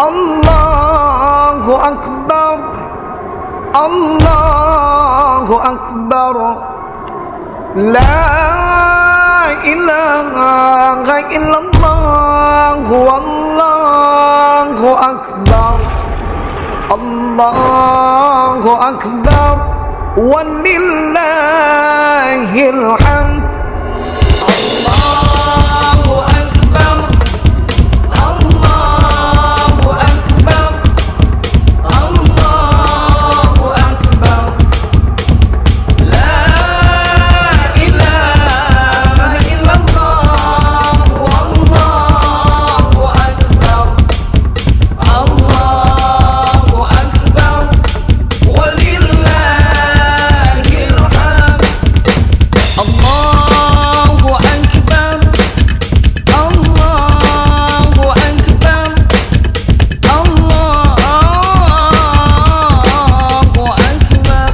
Allahu Akbar, Allahu Akbar, la ilaha illallah, Allahu Akbar, Allahu Akbar, walillahil hamd. Allahu Akbar, Allahu Akbar, Allahu Akbar, la ilaha illallah, Allahu Akbar, Allahu Akbar, walillahil hamd. Allahu Akbar, Allahu Akbar, Allahu Akbar,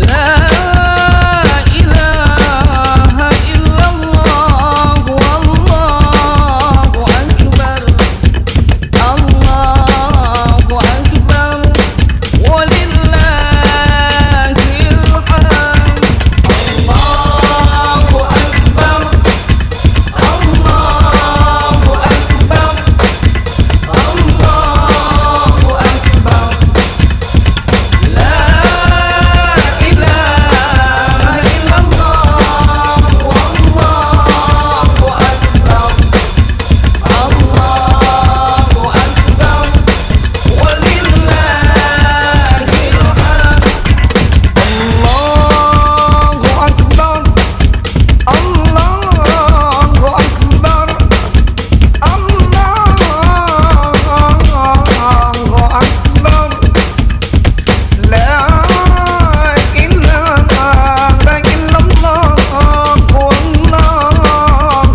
la ilaha illallah, Allahu Akbar, Allahu Akbar, walillahil hamd. Allahu Akbar, Allahu Akbar, Allahu Akbar, la ilaha illallah, Allahu Akbar, Allahu Akbar, walillahil hamd. Allahu Akbar, Allahu Akbar, Allahu Akbar, la ilaha illallah, Allahu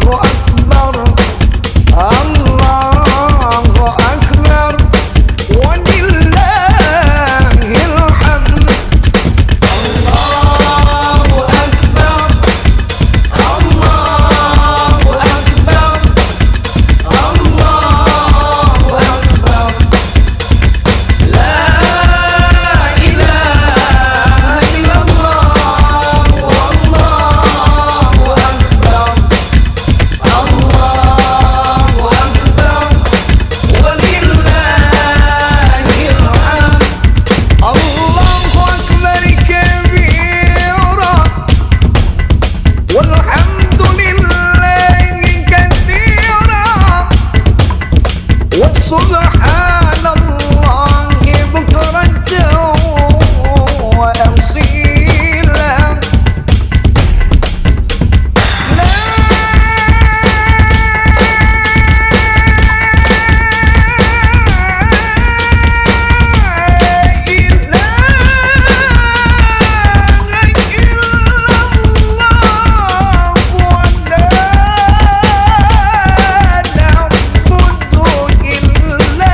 Akbar, Allahu Akbar, walillahil hamd. Allahu Akbar, Allahu Akbar, Allahu Akbar, la ilaha illallah, Allahu Akbar, Allahu Akbar, walillahil hamd. Allahu Akbar kabira, walhamdulillahi katsira, wa subhanallahi bukratan wa asila. La ilaha illallah, wa la na'budu illa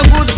لابد